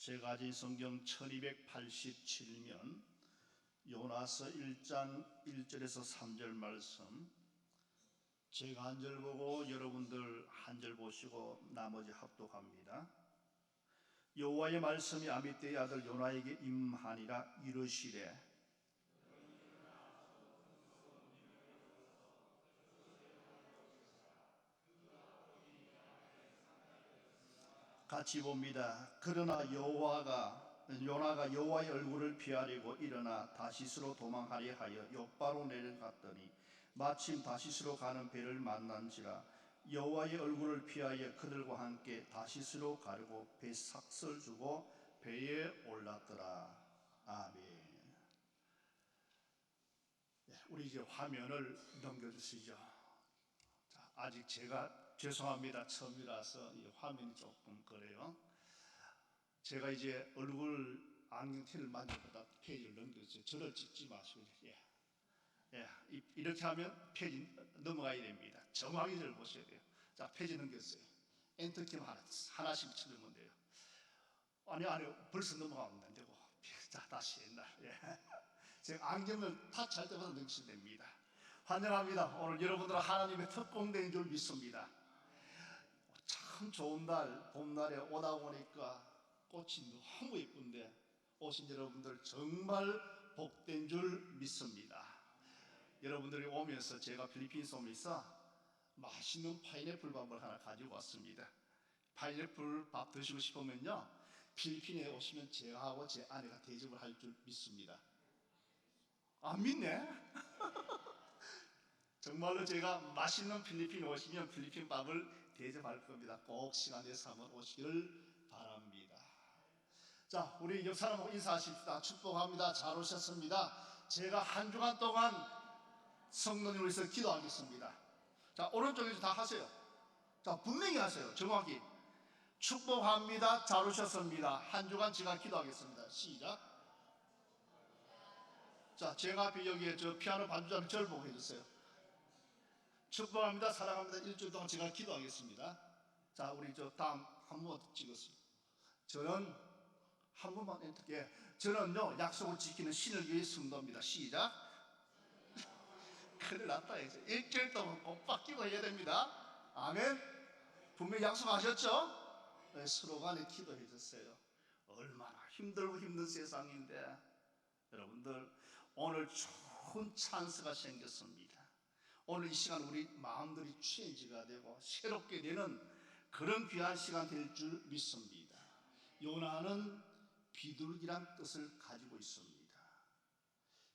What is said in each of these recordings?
제가 가진 성경 1287면 요나서 1장 1절에서 3절 말씀, 제가 한 절 보고 여러분들 한 절 보시고 나머지 합독합니다. 여호와의 말씀이 아미떼의 아들 요나에게 임하니라. 이르시되 같이 봅니다. 그러나 요나가 여호와의 얼굴을 피하려고 일어나 다시스로 도망하려 하여 욥바로 내려갔더니 마침 다시스로 가는 배를 만난지라. 여호와의 얼굴을 피하여 그들과 함께 다시스로 가려고 배 삭설 주고 배에 올랐더라. 아멘. 우리 이제 화면을 넘겨주시죠. 자, 아직 제가 죄송합니다. 처음이라서 이 화면이 조금 그래요. 제가 이제 얼굴 안경테를 만져보다 페이지를 넘겨주세요. 저를 찍지 마시고. 이렇게 하면 페이지 넘어가야 됩니다. 정확히 저를 보셔야 돼요. 자, 페이지 넘겼어요. 엔터키 하나씩 치면 돼요. 아니 벌써 넘어가면 안 되고. 자, 다시 옛날. 제가 안경을 타치할 때마다 넘기시면 됩니다. 환영합니다. 오늘 여러분들은 하나님의 특공대인 줄 믿습니다. 참 좋은 날, 봄날에 오다 보니까 꽃이 너무 예쁜데 오신 여러분들 정말 복된 줄 믿습니다. 여러분들이 오면서 제가 필리핀에서 오면서 맛있는 파인애플 밥을 하나 가지고 왔습니다. 파인애플 밥 드시고 싶으면요, 필리핀에 오시면 제하고 제 아내가 대접을 할 줄 믿습니다. 안 믿네? 정말로 제가 맛있는 필리핀 오시면 필리핀 밥을 대접할 겁니다. 꼭 시간 내서 한번 오시기를 바랍니다. 자, 우리 옆 사람하고 인사하십시다. 축복합니다. 잘 오셨습니다. 제가 한 주간 동안 성도님을 위해서 기도하겠습니다. 자, 오른쪽에서 다 하세요. 자, 분명히 하세요. 정확히. 축복합니다. 잘 오셨습니다. 한 주간 제가 기도하겠습니다. 시작. 자, 제가 앞에 여기에 저 피아노 반주자는 저를 보고 해주세요. 축복합니다. 사랑합니다. 일주일 동안 제가 기도하겠습니다. 자, 우리 저 다음 한 번 찍었어요. 저는 한 번만 엔터게. 저는요, 약속을 지키는 신을 위해 성도입니다. 시작. 큰일 났다. 이제 일주일 동안 꼭 바뀌고 해야 됩니다. 아멘. 분명히 약속하셨죠? 네, 서로 간에 기도해 주세요. 얼마나 힘들고 힘든 세상인데 여러분들, 오늘 좋은 찬스가 생겼습니다. 오늘 이 시간 우리 마음들이 체인지가 되고 새롭게 되는 그런 귀한 시간 될 줄 믿습니다. 요나는 비둘기란 뜻을 가지고 있습니다.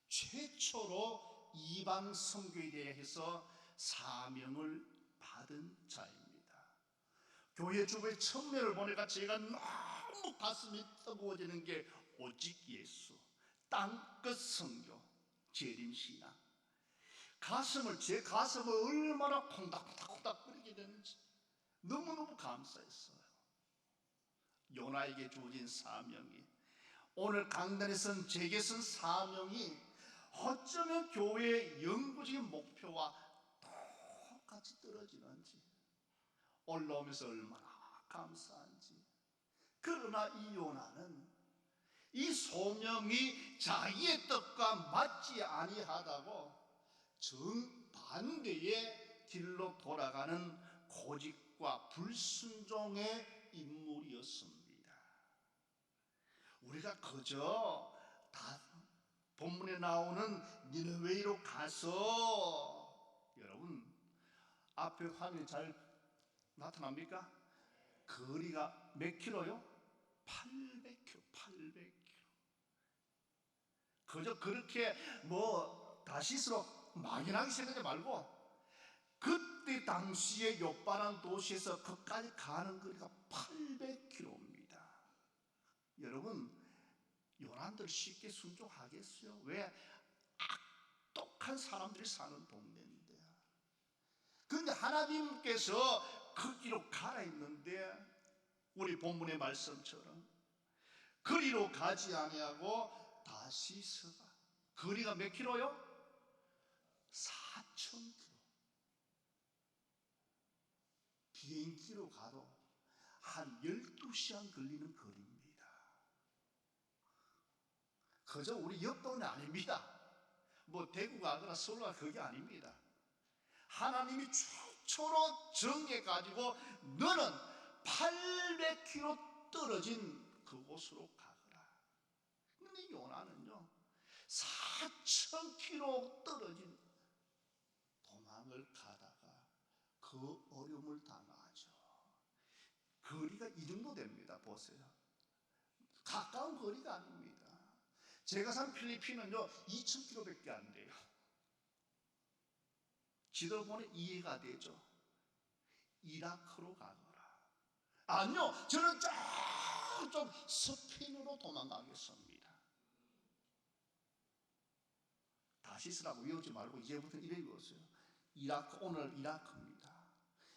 최초로 이방 선교에 대해서 사명을 받은 자입니다. 교회 주부의 청년을 보니까 제가 너무 가슴이 뜨거워지는 게 오직 예수, 땅끝 선교, 재림신앙. 제 가슴을 얼마나 콩닥콩닥 끓이게 되는지 너무너무 감사했어요. 요나에게 주어진 사명이, 오늘 강단에선 제게 쓴 사명이 어쩌면 교회의 영구적인 목표와 똑같이 떨어지는지 올라오면서 얼마나 감사한지. 그러나 이 요나는 이 소명이 자기의 뜻과 맞지 아니하다고 정반대의 길로 돌아가는 고집과 불순종의 인물이었습니다. 우리가 그저 다 본문에 나오는 니느웨이로 가서, 여러분 앞에 화면이 잘 나타납니까? 거리가 몇 킬로요? 800km, 800km. 그저 그렇게 다시스로 막연하게 생각하지 말고, 그때 당시에 욥바란 도시에서 그까지 가는 거리가 800km입니다. 여러분, 요나들 쉽게 순종하겠어요? 왜? 악독한 사람들이 사는 동네인데. 그런데 하나님께서 그 길로 가라 했는데, 우리 본문의 말씀처럼 거리로 가지 아니하고 다시스가, 거리가 몇 킬로요? 4,000km. 비행기로 가도 한 12시간 걸리는 거리입니다. 그저 우리 옆 동네 아닙니다. 뭐 대구 가거나 서울 가 그게 아닙니다. 하나님이 최초로 정해가지고 너는 800km 떨어진 그곳으로 가거라. 근데 요나는요 4000km 떨어진 도망을 가다가 그 어려움을 당하죠. 거리가 이 정도 됩니다. 보세요. 가까운 거리가 아닙니다. 제가 산 필리핀은요 2000km밖에 안 돼요. 지도를 보면 이해가 되죠. 이라크로 가거라. 아니요, 저는 좀 스페인으로 도망가겠습니다. 다시스라고 외우지 말고 이제부터 이래 외웠어요. 이라크, 오늘 이라크입니다.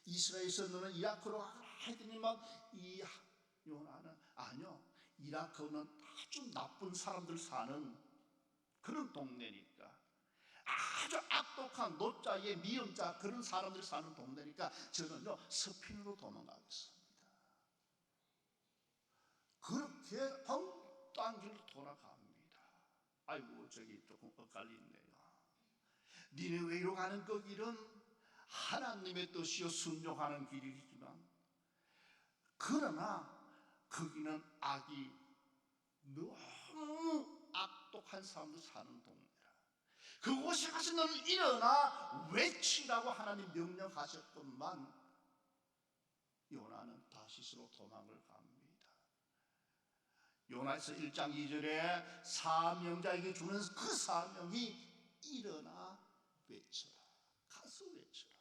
이스라엘에서 너는 이라크로 가라 했더니만 이 요나는 아니요, 이라크는 아주 나쁜 사람들 사는 그런 동네니까, 아주 악독한 노자의 미음자 그런 사람들 사는 동네니까 저는요 스페인으로 도망가겠습니다. 그렇게 딴 길로 돌아갑니다. 아이고 저기 조금 엇갈리네요. 니네웨로 가는 그 길은 하나님의 뜻이요 순종하는 길이지만, 그러나 거기는 악이 너무 악독한 사람들 사는 동네라. 그곳에 가서 너는 일어나 외치라고 하나님 명령하셨건만 요나는 다시스로 도망을 갑니다. 요나에서 1장 2절에 사명자에게 주는 그 사명이 일어나 외쳐라. 가서 외쳐라.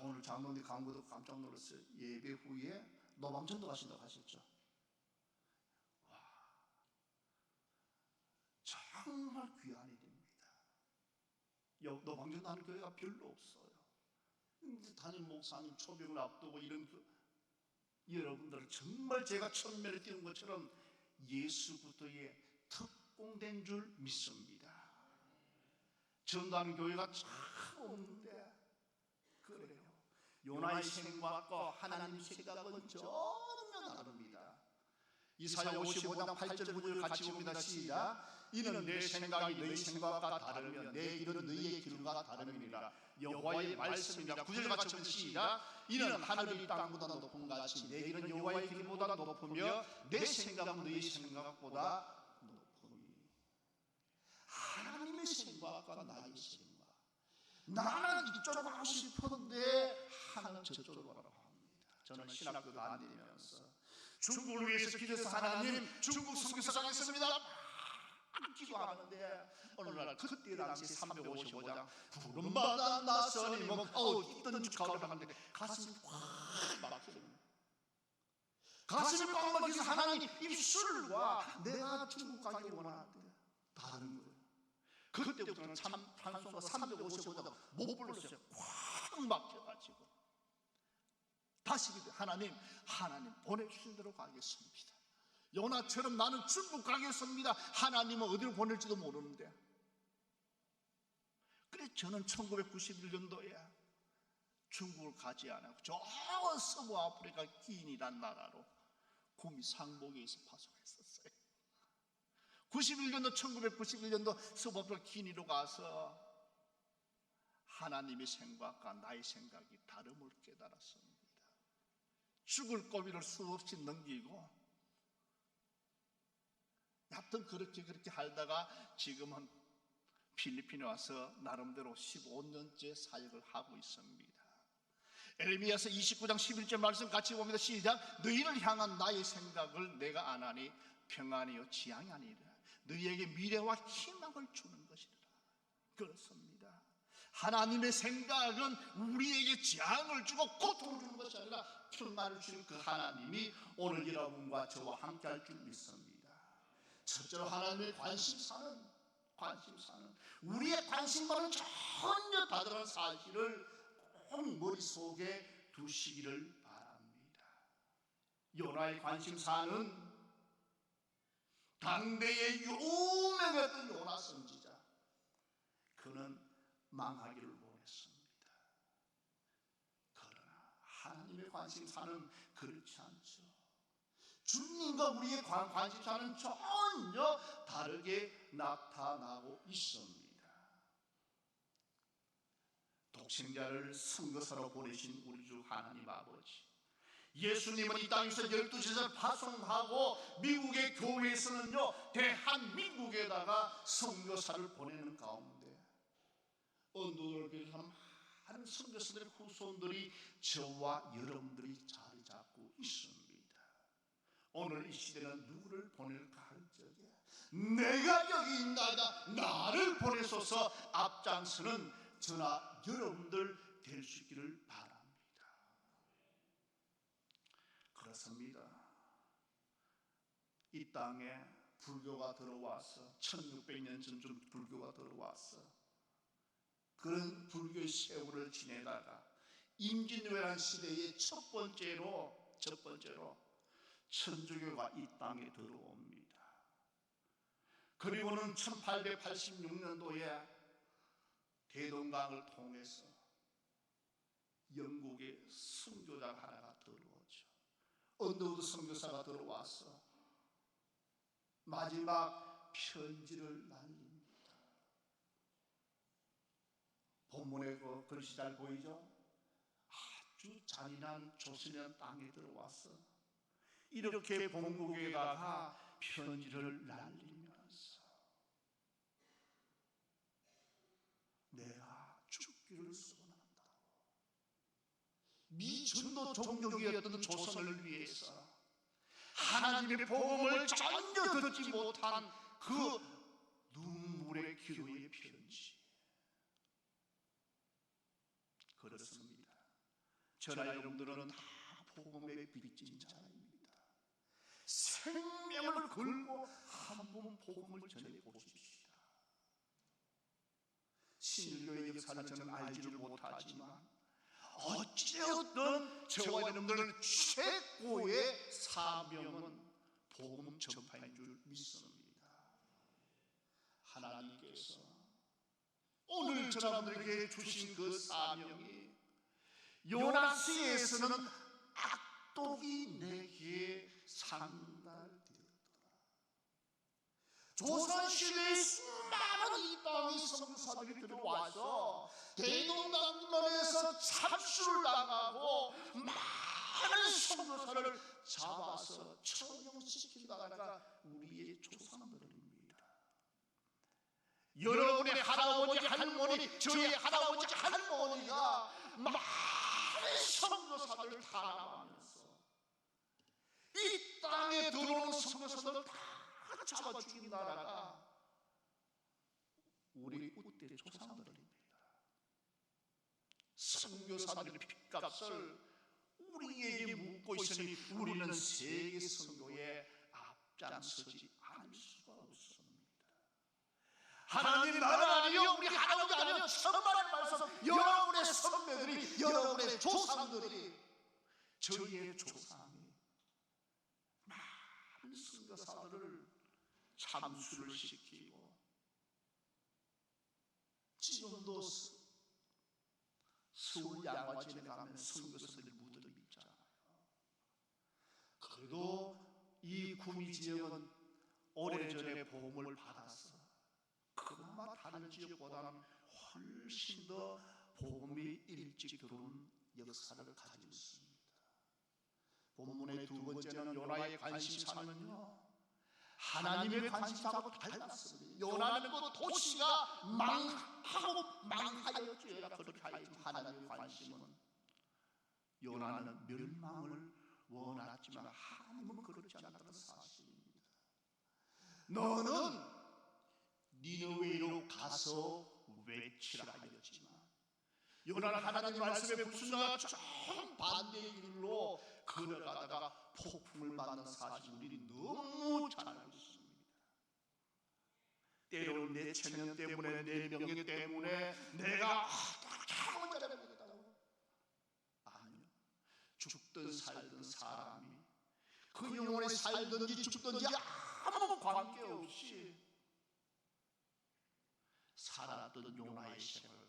오늘 장로님 강구도 깜짝 놀랐어요. 예배 후에 노방전도 가신다고 하셨죠. 정말 귀한 일입니다. 노방전도 하는 교회가 별로 없어요. 담임 목사님 초병을 앞두고 이런 여러분들 정말 제가 천면에 띄운 것처럼 예수부터의 특공된 줄 믿습니다. 전도하는 교회가 참 없는데 그래요. 요나의 생각과 하나님 생각은 전혀 다릅니다. 이사야 55장 8절 9절 같이 봅니다. 시작. 이는 내 생각이 너희 생각과 다르며 내 길은 너희의 길과 다름이니라. 여호와의 말씀이라. 9절 같이 봅니다. 시작. 이는 하늘이 땅보다 높은 같이 내 길은 여호와의 길보다 높으며 내 생각은 너희 생각보다 높으니. 하나님의 생각과 나의 생각. 나는 이쪽으로 가고 싶었는데 하나님 저쪽으로 가라고 합니다. 저는 신학교도 다니면서 중국을 위해서 기도해서 하나님 중국 선교사가 있습니다 기도하는데 어느 날 그때 당시 355장 구름바다 나서니 있던 가을 하는데 가슴이 확 막히는, 가슴이 꽉 막혀서 하나님 입술과 내가 중국 가기 원하는데 다른 거예요. 그때부터는 찬송가 355장 못 불렀어요. 꽉 막혀가지고 다시 하나님 보내주신 대로 가겠습니다. 요나처럼 나는 중국 가겠습니다. 하나님은 어디로 보낼지도 모르는데. 그래서 저는 1991년도에 중국을 가지 않았고 저 서부 아프리카 기인이란 나라로 구미 상복에서 파송했었어요. 1991년도 서부 아프리카 기인으로 가서 하나님의 생각과 나의 생각이 다름을 깨달았습니다. 죽을 고비를 수없이 넘기고 하여튼 그렇게 하다가 지금은 필리핀에 와서 나름대로 15년째 사역을 하고 있습니다. 에레미야서 29장 11절 말씀 같이 봅니다. 시작. 너희를 향한 나의 생각을 내가 아나니 평안이요 지향이 아니라 너희에게 미래와 희망을 주는 것이라. 그렇습니다. 하나님의 생각은 우리에게 재앙을 주고 고통을 주는 것이 아니라 평안을 주는 그 하나님이 오늘 여러분과 저와 함께 할 줄 믿습니다. 첫째로 하나님의 관심사는 우리의 관심과는 전혀 다른 사실을 꼭 머릿속에 두시기를 바랍니다. 요나의 관심사는 당대의 유명했던 요나 선지자, 그는 망하기를 원했습니다. 그러나 하나님의 관심사는 그렇지 않죠. 주님과 우리의 관심사는 전혀 다르게 나타나고 있습니다. 독생자를 선교사로 보내신 우리 주 하나님 아버지, 예수님은 이 땅에서 12제자 파송하고 미국의 교회에서는요 대한민국에다가 선교사를 보내는 가운데 언도를 비롯한 많은 선교사들의 후손들이 저와 여러분들이 자리 잡고 있습니다. 오늘 이 시대는 누구를 보낼까 할 적에 내가 여기 있나이다, 나를 보내소서 앞장서는 저나 여러분들 될 수 있기를 바랍니다. 그렇습니다. 이 땅에 불교가 들어와서 1600년 전쯤 불교가 들어와서 그런 불교의 세월을 지내다가 임진왜란 시대의 첫 번째로 천주교가 이 땅에 들어옵니다. 그리고는 1886년도에 대동강을 통해서 영국의 선교자 하나가 들어오죠. 언더우드 선교사가 들어와서 마지막 편지를 날립니다. 본문에 그 글씨 잘 보이죠? 아주 잔인한 조선이라는 땅에 들어와서 이렇게 본국에다가 편지를 날리면서 내가 죽기를 소원한다고 미천도 종족이었던 조선을 위해서 하나님의 복음을 전혀 듣지 못한 그 눈물의 기도의 편지. 그렇습니다. 저나 여러분들은 다 복음에 빚진 자입니다. 생명을 걸고 한번 복음을 전해보십시다. 신일교의 역사는 저는 알지를 못하지만 어찌되었든 저와 여러분들은 최고의 사명은 복음 전파인 줄 믿습니다. 하나님께서 오늘 저러분들에게 주신 그 사명이 요나스에서는 악독이 내게 상달되었더라. 조선시대에 수많은 이 땅의 선교사들이 들어와서 대동강변에서 참수를 당하고 많은 선교사를 잡아서 처형시킨다가 우리의 조상들입니다. 여러분의 할아버지 할머니, 저의 할아버지 할머니가 많은 선교사들을 탄압하면서 이 땅에 들어오는 선교사들을 다 잡아 죽인 나라가 우리 그때 조상들입니다. 선교사들의 핏값을 우리에게 묻고 있으니 우리는 세계 선교에 앞장서지 않을 수가 없습니다. 하나님 나라 아니요, 우리 할아버지 아니요, 천만의 말씀, 여러분의 선배들이, 여러분의 조상들이, 저희의 조상이 많은 선교사들을 참수를 시키고 지금도 서울 양화진에 가면 선교사들 무덤이 있잖아요. 그래도 이 구미 지역은 오래전에 복음을 받아서 그나마 다른 지역보다는 훨씬 더 복음이 일찍 들어온 역사를 가지고 있습니다. 본문의 두 번째는 요나의 관심사는요, 하나님의 관심사하고 달랐습니다. 요나는 그 도시가 망하여져야 그렇게 하였지만 하나님의 관심은 요나는 멸망을 원했지만 하나님은 그렇지 않다는 사실입니다. 너는 니느웨로 가서 외치라 하였지만 요나는 하나님의 말씀에 불순종하여 정반대의 길로 걸어가다가 폭풍을 맞는 사실 우리 너무 잘 알고 있습니다. 때로는 내 체면 때문에, 내 명예 때문에 내가 잘못 잘못했다고, 아니요, 죽든 살든 사람이 그 영혼에 살든지 죽든지 아무 관계없이 살았던 요나의 생을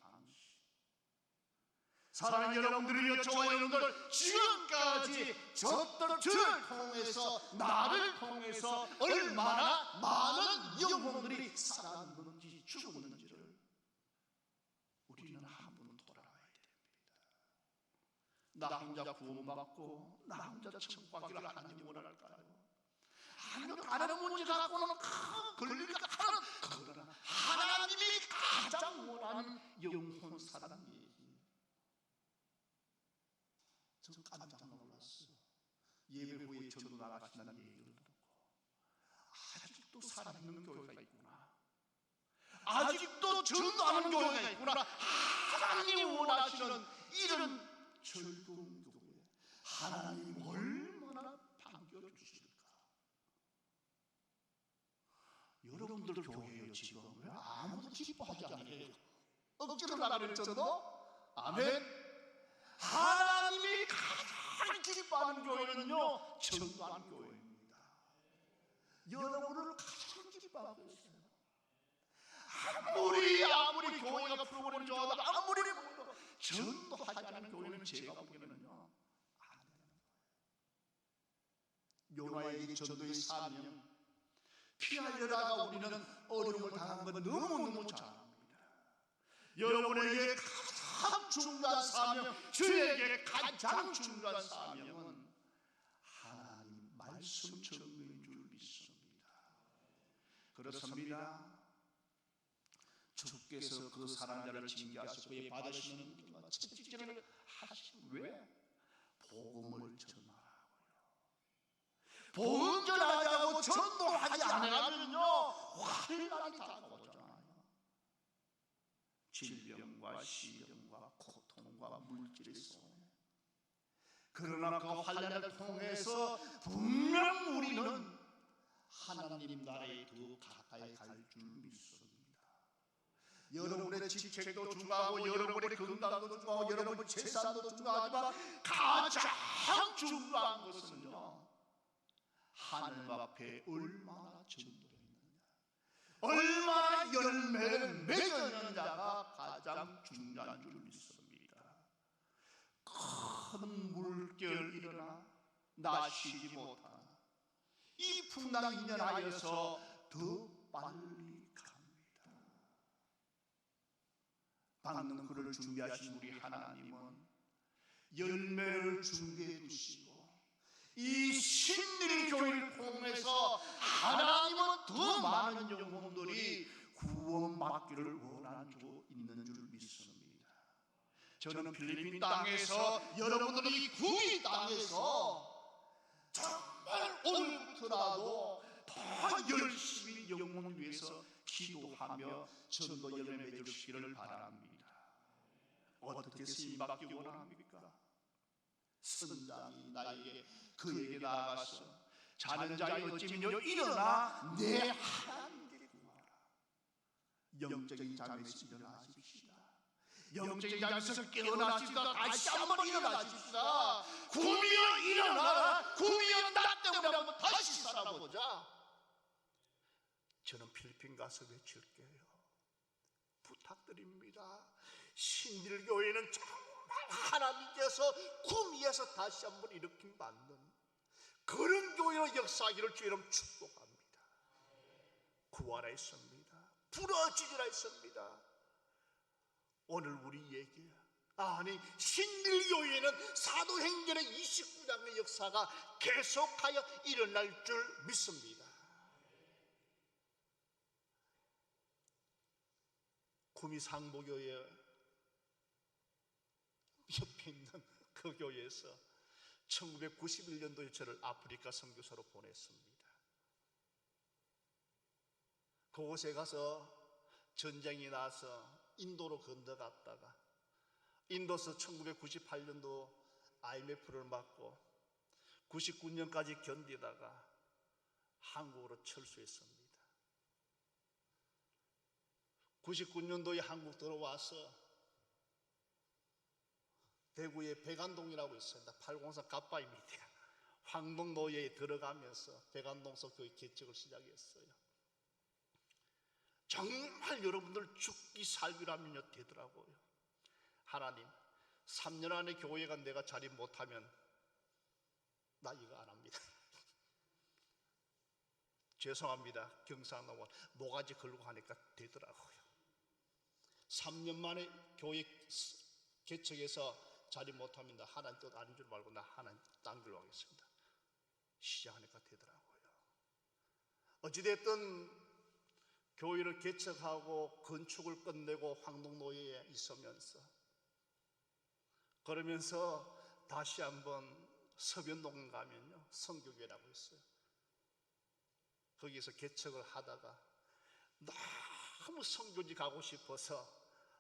사랑하는 여러분들이여, 저와 여러분들, 지금까지 저 저를 통해서, 나를 통해서 얼마나 많은 영혼들이 살았는지 죽었는지를 우리는 한번 돌아봐야 됩니다. 나 혼자 구원받고 나 혼자 천국 가기를 하나님 원할까요? 아니요, 다른 문제 갖고는 걸리니까 하는, 그러나 하나님이 가장 원하는 영혼 사랑 얘기. 저는 깜짝 놀랐어요. 예배 후에 전도 나가신다는 얘기를 듣고, 아직도 살아있는 교회가 있구나, 아직도 전도하는 교회가 있구나, 하나님이 원하시는 이런 즐거운 교회, 하나님이 얼마나 반겨주실까. 여러분들 교회요, 지금 왜 아무도 기뻐하지 않아요? 억지로 나가는 전도? 아멘. 하나님이 가장 기뻐하는 교회는요, 전도하는 교회입니다. 여러분을 가장 기뻐하고 있어요. 아무리 교회가 프로그램이 좋아도, 아무리 전도하지 않은 교회는 제가 보기에는요, 안 되는 거예요. 요나에게 전도의 사명, 피하려다가 우리는 어려움을 당한 건 너무너무 잘 압니다. 여러분에게 가장 중요한 사명, 저에게 가장 중요한 사명은 하나님 말씀 전도인 줄 믿습니다. 그렇습니다. 주께서 그 사랑자를 징계하시고 그에 받으시는 채찍질을 하시고, 왜? 복음을 전하라고요. 복음 전하자고 전도하지 않으면요, 환난이 다가오잖아요. 질병과 시련과 고통과 물질의 손해. 그러나 그 환난을 통해서 분명 우리는 하나님 나라에 더 가까이 갈 줄 믿습니다. 여러분의 직책도 중요하고, 여러분의 건강도 중요하고, 여러분의 재산도 중요하지만 가장 중요한 것은요, 하나님 앞에 얼마나 전도했느냐, 얼마나 열매를 맺었느냐가 가장 중요한 줄 믿습니다. 큰 물결 일어나 나 쉬지 못한 이 풍랑 2년 하여서 더 빨리 갑니다. 방금 그를 준비하신 우리 하나님은 열매를 준비해 두시고, 이 신들의 교회를 통해서 하나님은 더 많은 영혼들이 구원받기를 원하고 있는 줄 믿습니다. 저는 필리핀 땅에서, 여러분들이 구미 땅에서 정말 오늘부터라도 더 열심히 영혼을 위해서 기도하며 전도 열매 맺으시기를 바랍니다. 어떻게 쓰임받기 원합니까? 선장이 그에게 나아가서, 자는 자여 어찌미뇨, 일어나 내 하나님께 구하라. 영적인 잠에서 일어나십시다. 영적인 잠에서 깨어나십시다. 다시 한번 일어나십시다. 구미여 일어나라. 구미여 나 때문에 한번 다시 살아보자. 저는 필리핀 가서 외칠게요. 부탁드립니다. 신들교회는 정말 하나님께서 구미에서 다시 한번 일으킴 받는 그런 교회로 역사하기를 주의로 축복합니다. 구하라 했습니다. 부러지리라 했습니다. 오늘 우리에게, 아니 신들교회는 사도행전의 29장의 역사가 계속하여 일어날 줄 믿습니다. 구미 상보교회 옆에 있는 그 교회에서 1991년도에 저를 아프리카 선교사로 보냈습니다. 그곳에 가서 전쟁이 나서 인도로 건너갔다가, 인도에서 1998년도 IMF를 맞고 99년까지 견디다가 한국으로 철수했습니다. 99년도에 한국 들어와서 대구에 백안동이라고 있습니다. 803 갑바이 밑에 황동노예에 들어가면서 백안동서 교회 개척을 시작했어요. 정말 여러분들 죽기 살기로 하면요 되더라고요. 하나님, 3년 안에 교회가 내가 자리 못하면 나 이거 안 합니다. 죄송합니다. 경상남원 모가지 걸고 하니까 되더라고요. 3년 만에 교회 개척해서 자리 못합니다. 하나님 뜻 아닌 줄 말고 나 하나님 딴 길로 하겠습니다. 시작하니까 되더라고요. 어찌됐든 교회를 개척하고 건축을 끝내고 황동노예에 있으면서 그러면서 다시 한번 서변동 가면요 성교교회라고 있어요. 거기서 개척을 하다가 너무 선교지 가고 싶어서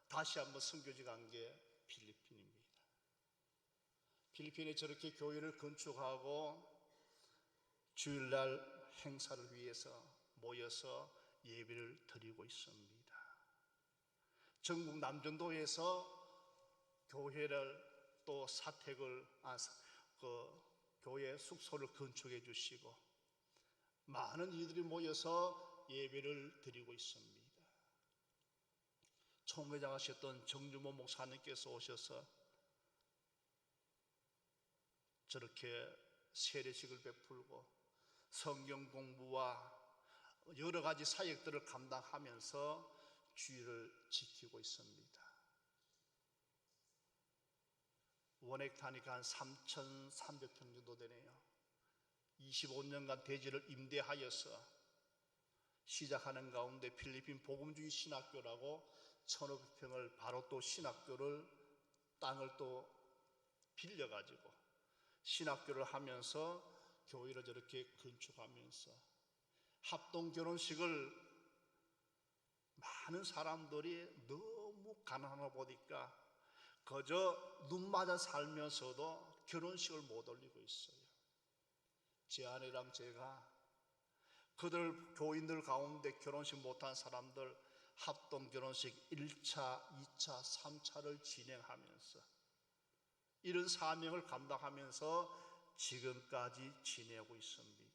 다시 한번 선교지 간 게 필리핀입니다. 필리핀에 저렇게 교회를 건축하고 주일날 행사를 위해서 모여서 예배를 드리고 있습니다. 전국 남전도에서 교회를 또 사택을 교회 숙소를 건축해 주시고 많은 이들이 모여서 예배를 드리고 있습니다. 총회장 하셨던 정주모 목사님께서 오셔서 저렇게 세례식을 베풀고 성경 공부와 여러 가지 사역들을 감당하면서 주의를 지키고 있습니다. 원액타니까 한 3,300평 정도 되네요. 25년간 대지를 임대하여서 시작하는 가운데 필리핀 복음주의 신학교라고 1,500평을 바로 또 신학교를 땅을 또 빌려가지고 신학교를 하면서 교회를 저렇게 건축하면서 합동 결혼식을 많은 사람들이 너무 가난하다 보니까 그저 눈 맞아 살면서도 결혼식을 못 올리고 있어요. 제 아내랑 제가 그들 교인들 가운데 결혼식 못한 사람들 합동 결혼식 1차, 2차, 3차를 진행하면서 이런 사명을 감당하면서 지금까지 지내고 있습니다.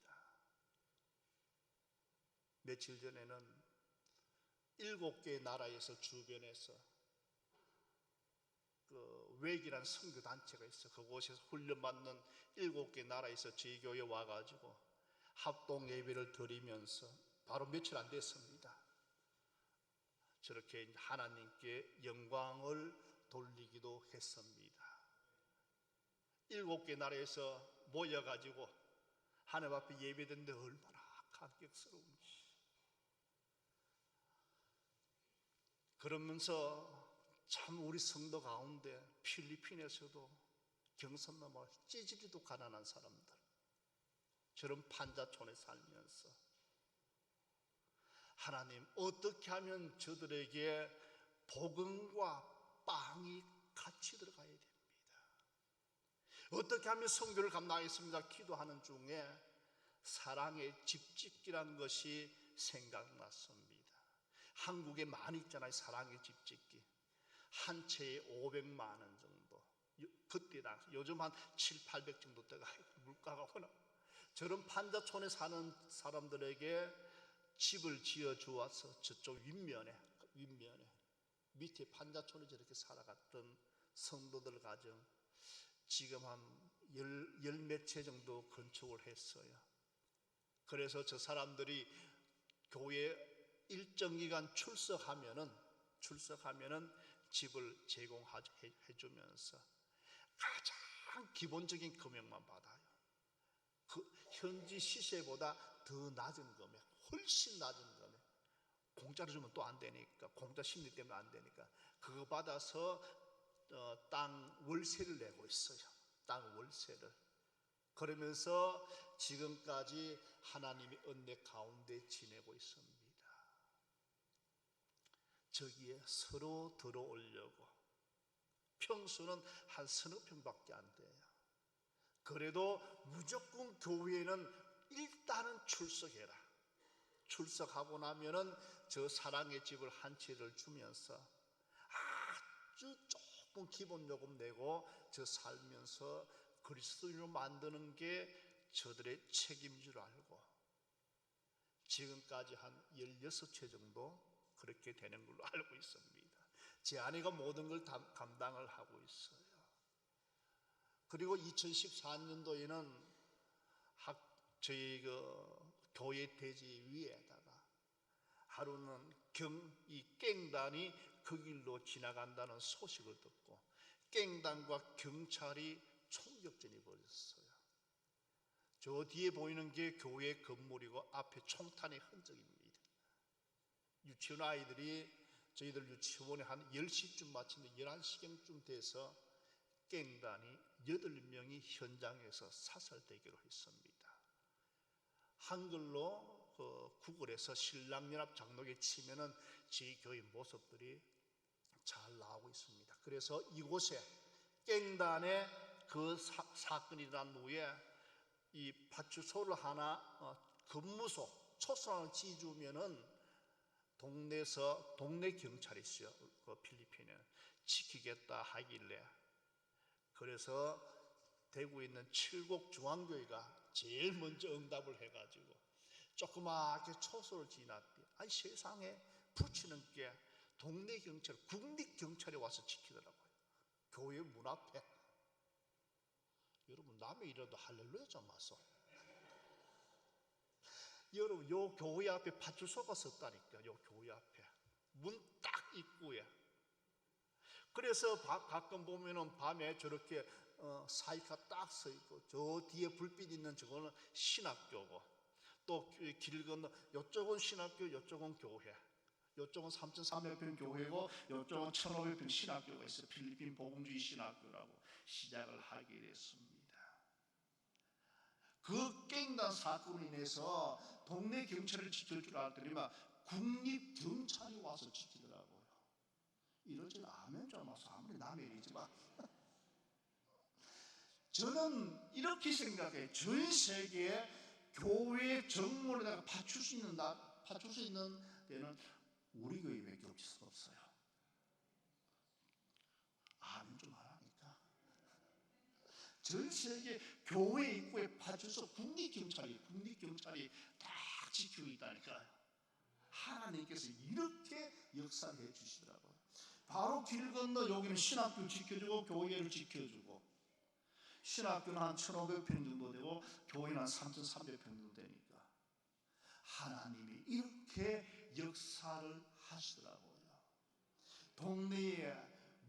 며칠 전에는 7개의 나라에서 주변에서 웩이라는 선교단체가 있어. 그곳에서 훈련받는 7개 나라에서 저희 교회에 와가지고 합동 예배를 드리면서 바로 며칠 안 됐습니다. 저렇게 하나님께 영광을 돌리기도 했습니다. 7개 나라에서 모여가지고 하나님 앞에 예배드는데 얼마나 감격스러운지. 그러면서 참 우리 성도 가운데 필리핀에서도 경선 넘어 찌질이도 가난한 사람들 저런 판자촌에 살면서 하나님 어떻게 하면 저들에게 복음과 빵이 같이 들어가야 됩니다. 어떻게 하면 선교를 감당하겠습니다. 기도하는 중에 사랑의 집짓기라는 것이 생각났습니다. 한국에 많이 있잖아요. 사랑의 집짓기 한 채에 500만 원 정도. 그때 당시 요즘 한 7, 800 정도 때가 물가가 워낙 저런 판자촌에 사는 사람들에게 집을 지어 주어서 저쪽 윗면에 밑에 판자촌에 저렇게 살아갔던 성도들 가정 지금 한 열 몇 채 정도 건축을 했어요. 그래서 저 사람들이 교회 일정 기간 출석하면은 집을 제공해 주면서 가장 기본적인 금액만 받아요. 그 현지 시세보다 더 낮은 금액, 훨씬 낮은 금액. 공짜로 주면 또 안 되니까, 공짜 심리 때문에 안 되니까 그거 받아서 땅 월세를 내고 있어요. 땅 월세를. 그러면서 지금까지 하나님의 은혜 가운데 지내고 있습니다. 저기에 서로 들어오려고 평수는 한 서너 평밖에 안 돼요. 그래도 무조건 교회에는 일단은 출석해라. 출석하고 나면은 저 사랑의 집을 한 채를 주면서 아주 조금 기본 요금 내고 저 살면서 그리스도인으로 만드는 게 저들의 책임인 줄 알고 지금까지 한 16채 정도 그렇게 되는 걸로 알고 있습니다. 제 아내가 모든 걸 감당을 하고 있어요. 그리고 2014년도에는 저희 교회 대지 위에다가 하루는 이 깽단이 그 길로 지나간다는 소식을 듣고 깽단과 경찰이 총격전이 벌어졌어요. 저 뒤에 보이는 게 교회 건물이고 앞에 총탄의 흔적입니다. 유치원 아이들이 저희들 유치원에 한 10시쯤 마치면 11시경쯤 돼서 깽단이 8명이 현장에서 사살되기로 했습니다. 한글로 구글에서 신랑연합 장로교에 치면은 저희 교회 모습들이 잘 나오고 있습니다. 그래서 이곳에 깽단의 그 사건이 일어난 후에 이 파출소를 하나 근무소 초소를 지어주면은 동네에서 동네 경찰이 있어요. 그 필리핀에 지키겠다 하길래 그래서 대구에 있는 칠곡중앙교회가 제일 먼저 응답을 해가지고 조그맣게 초소를 지났대. 아니 세상에 붙이는 게 동네 경찰, 국립 경찰이 와서 지키더라고요. 교회 문 앞에. 여러분 남의 일이라도 할렐루야 좀 하소. 여러분 요 교회 앞에 파출소가 섰다니까. 요 교회 앞에 문 딱 입구에. 그래서 가끔 보면은 밤에 저렇게 사이가 딱 서 있고 저 뒤에 불빛 있는 저거는 신학교고 또 길 건너 이쪽은 신학교, 이쪽은 교회. 이쪽은 3,300평 교회고 이쪽은 1,500평 신학교가 있어요. 필리핀 복음주의 신학교라고 시작을 하게 됐습니다. 그 깽단 사건으로 인해서 동네 경찰을 지킬 줄 알았더니만 국립 경찰이 와서 지키더라고요. 이러지는 아멘 좀 와서 아무리 남의 일이지만 저는 이렇게 생각해요. 전 세계에 교회 정문에다가 받출 수 있는 데는 우리 교회밖에 없어요. 아멘 좀 하라니까. 전 세계 교회 입구에 파출소 국립경찰이 딱 지키고 있다니까요. 하나님께서 이렇게 역사를 해 주시더라고요. 바로 길 건너 여기는 신학교 지켜주고 교회를 지켜주고 신학교는 한 1,500평 정도 되고 교회는 한 3,300평 정도 되니까 하나님이 이렇게 역사를 하시더라고요. 동네에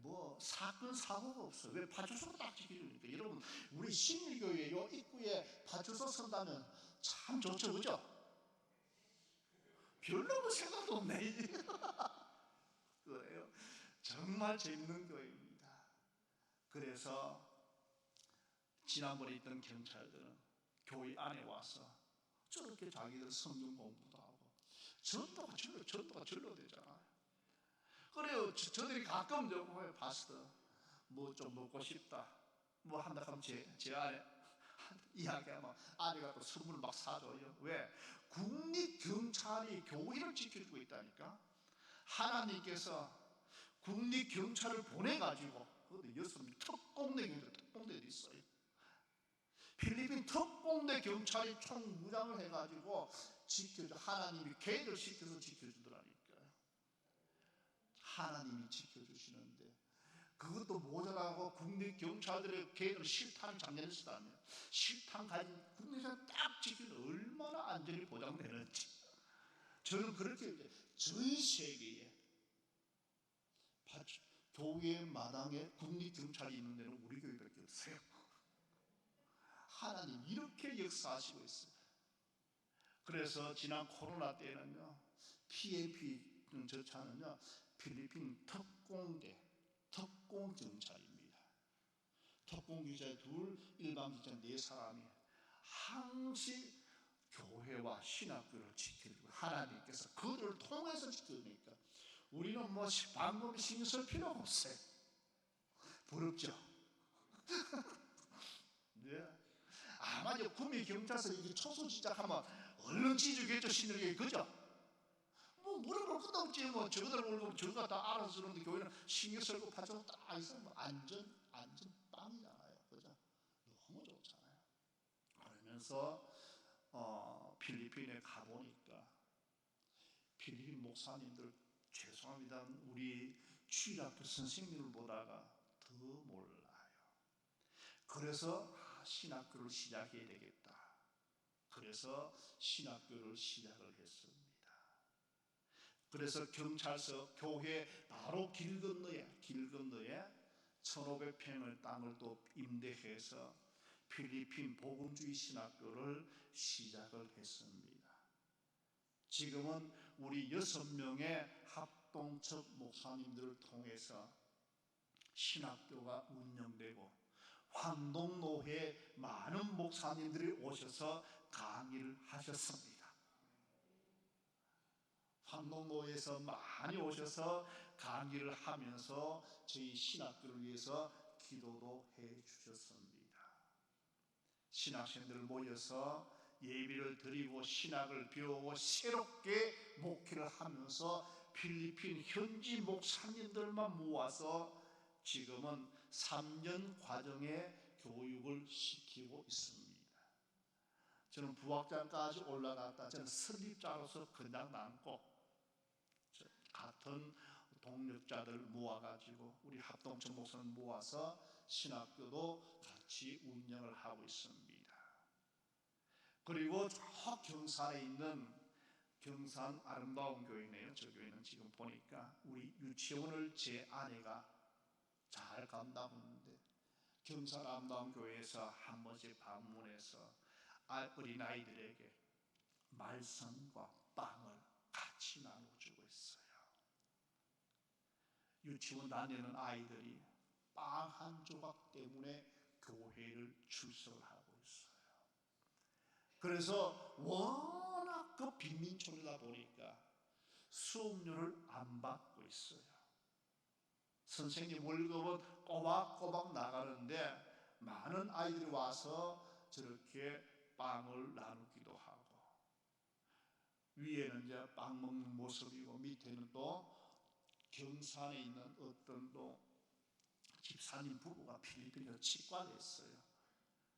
뭐 사건 사고가 없어요. 왜? 파출소가 딱 지켜주니까. 여러분 우리 신일교회 요 입구에 파출소 선다면 참 좋죠, 그죠? 별로 뭐 생각도 없네. 그래요. 정말 재밌는 교회입니다. 그래서 지난번에 있던 경찰들은 교회 안에 와서 저렇게 자기들 성경 공부도 하고 전도가 절로 되잖아요. 그래요. 저들이 가끔 저거 파스터 뭐 좀 먹고 싶다 뭐 한다 하면 제 안에 이야기하면 아내가 또 선물을 막 사줘요. 왜? 국립경찰이 교회를 지켜주고 있다니까. 하나님께서 국립경찰을 보내가지고 그것도 여섯 특공대들이 있어요. 필리핀 특공대 경찰이 총무장을 해가지고 지켜줘. 하나님이 걔를 시켜서 지켜주더라니까요. 하나님이 지켜주시는데 그것도 모자라고 국내 경찰들의 계획을 실탄 장면을 쓰다면 실탄 가진 국내에서 딱 지키면 얼마나 안전이 보장되는지. 저는 그렇게 이제 전 세계에 교회 마당에 국립경찰이 있는 데는 우리 교회밖에 없어요. 하나님 이렇게 역사하시고 있어요. 그래서 지난 코로나 때는요 PAP 저 차는요 필리핀 특공경찰입니다. 특공기자 둘, 일반기자 4사람이 항시 교회와 신학교를 지켜주고 하나님께서 그들을 통해서 지켜주니까 우리는 뭐 방법이 신경 쓸 필요가 없어요. 부럽죠? 네. 아마 이제 구미경찰서 이게 초소 시작하면 얼른 지주겠죠, 신들에게. 그죠? 뭐 물어볼 것도 없지. 뭐 저거들 물어보면 저거가 다 알아서 쓰는데 교회는 신경 쓰고 파서 딱 있으면 안전 빵이잖아요. 그죠? 너무 좋잖아요. 그러면서 필리핀에 가보니까 필리핀 목사님들 죄송합니다. 우리 취락교 선생님을 보다가 더 몰라요. 그래서 신학교를 시작해야 되겠다. 그래서 신학교를 시작을 했습니다. 그래서 경찰서 교회 바로 길 건너에 1500평의 땅을 또 임대해서 필리핀 복음주의 신학교를 시작을 했습니다. 지금은 우리 6명의 합동측 목사님들을 통해서 신학교가 운영되고 환동노회에 많은 목사님들이 오셔서 강의를 하셨습니다. 환동노회에서 많이 오셔서 강의를 하면서 저희 신학교를 위해서 기도도 해 주셨습니다. 신학생들 모여서 예배를 드리고 신학을 배우고 새롭게 목회를 하면서 필리핀 현지 목사님들만 모아서 지금은 3년 과정의 교육을 시키고 있습니다. 저는 부학장까지 올라갔다. 저는 설립자로서 그냥 남고 같은 동력자들 모아가지고 우리 합동청 목사를 모아서 신학교도 같이 운영을 하고 있습니다. 그리고 저 경산에 있는 경산 아름다운 교회네요. 저 교회는 지금 보니까 우리 유치원을 제 아내가 잘 감당하는데 경산 아름다운 교회에서 한 번씩 방문해서 어린아이들에게 말씀과 빵을 같이 나눠주고 있어요. 유치원 다니는 아이들이 빵 한 조각 때문에 교회를 출석을 하고 있어요. 그래서 워낙 그 빈민촌이다 보니까 수업료를 안 받고 있어요. 선생님 월급은 꼬박꼬박 나가는데 많은 아이들이 와서 저렇게 빵을 나누기도 하고 위에는 이제 빵 먹는 모습이고 밑에는 또 경산에 있는 어떤 또 집사님 부부가 필리핀에서 치과를 했어요.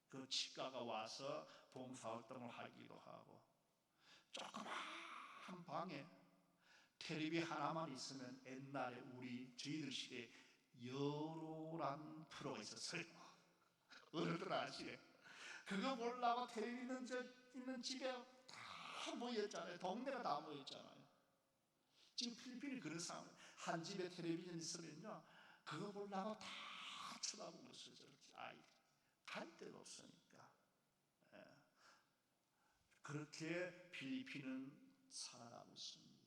그 치과가 와서 봉사활동을 하기도 하고 조그마한 방에 텔레비 하나만 있으면 옛날에 저희들 시대에 여로란 프로가 있었어요. 어른들 아시네. 그거 보려고 텔레비 있는 집에 다 모였잖아요. 동네가 다 모였잖아요. 지금 필리핀이 그런 상황. 한 집에 텔레비전 있으면요, 그거 보려고 다 쳐다보고 있어요. 저렇게 아이들 갈 데가 없으니까. 그렇게 필리핀은 살아가고 있습니다.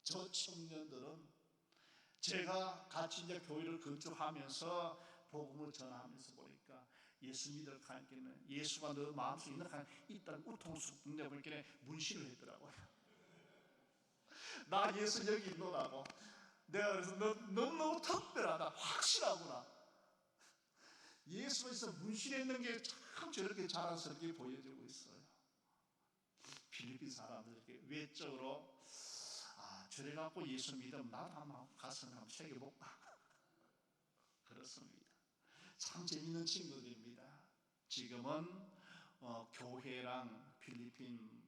저 청년들은 제가 같이 이제 교회를 건축하면서 복음을 전하면서 보니까 예수 믿을 가니까는 예수가 너 마음속에 있다는 우통수 내보니까 문신을 했더라고요. 나 예수 여기 있노라고. 내가 그래서 너 너무 특별하다, 확실하구나. 예수에서 문신했는 게 참 저렇게 자랑스럽게 보여지고 있어요. 필리핀 사람들에게 외적으로 저래 갖고 예수 믿으면 나도 한번 가슴에 한번 새겨볼까. 그렇습니다. 참 재밌는 친구들입니다. 지금은 교회랑 필리핀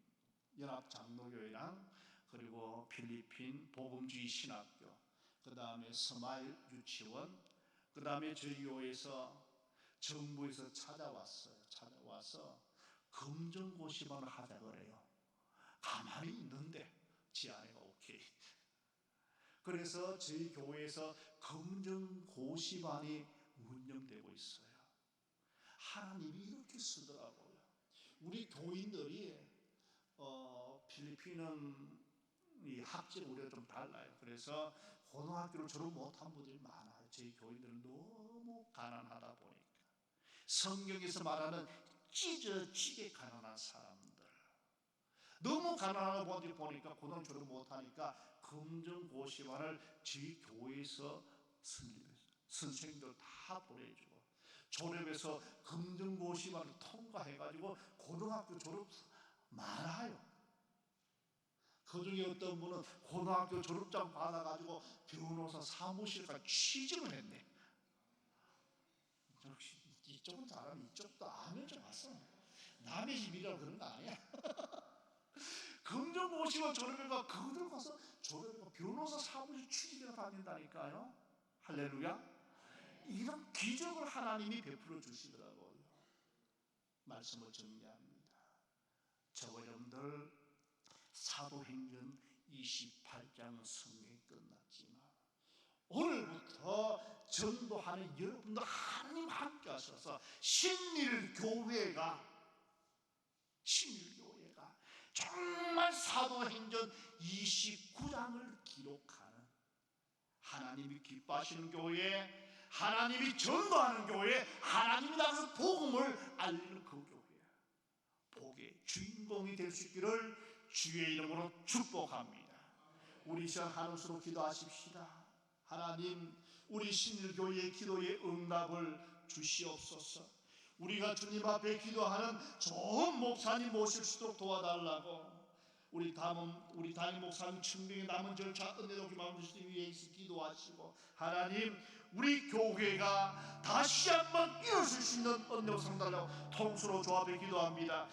연합장로교회랑 그리고 필리핀 복음주의 신학교, 그 다음에 스마일 유치원, 그 다음에 저희 교회에서 정부에서 찾아와서 검정고시반을 하자 그래요. 가만히 있는데 지 아내가 오케이. 그래서 저희 교회에서 검정고시반이 운영되고 있어요. 하나님이 이렇게 쓰더라고요. 우리 교인들이 필리핀은 이 학제가 우리가 좀 달라요. 그래서 고등학교를 졸업 못한 분들이 많아요. 저희 교인들은 너무 가난하다 보니까 성경에서 말하는 찢어지게 가난한 사람들, 너무 가난하다 보니까 고등학교 졸업 못하니까 검정고시반을 저희 교회에서 선생님들 다 보내주고 졸업해서 검정고시반을 통과해가지고 고등학교 졸업 많아요. 그 중에 어떤 분은 고등학교 졸업장 받아가지고 변호사 사무실까지 취직을 했네. 역시 이쪽은 잘하면 이쪽도 아는 줄 알았어. 남의 집이라고 그런 거 아니야. 검정고시반 졸업해가 그들 가서 졸업해가 변호사 사무실 취직해서 다닌다니까요. 할렐루야. 이런 기적을 하나님이 베풀어 주시더라고요. 말씀을 정리합니다. 저와 여러분들 사도행전 28장 성경이 끝났지만 오늘부터 전도하는 여러분들 하나님 함께 하셔서 신일교회가 정말 사도행전 29장을 기록하는 하나님이 기뻐하시는 교회, 하나님이 전도하는 교회, 하나님이 나서 복음을 알리는 그 교회, 복의 주인공이 될 수 있기를 주의 이름으로 축복합니다. 우리 시간 한음으로 기도하십시다. 하나님, 우리 신일교회의 기도의 응답을 주시옵소서. 우리가 주님 앞에 기도하는 좋은 목사님 모실 수 있도록 도와달라고, 우리 담임 목사님 증명의 남은 절차 은혜롭게 마음 주시기 위해서 기도하시고, 하나님 우리 교회가 다시 한번 일어설 수 있는 은혜로 상달라고 통수로 조합해 기도합니다.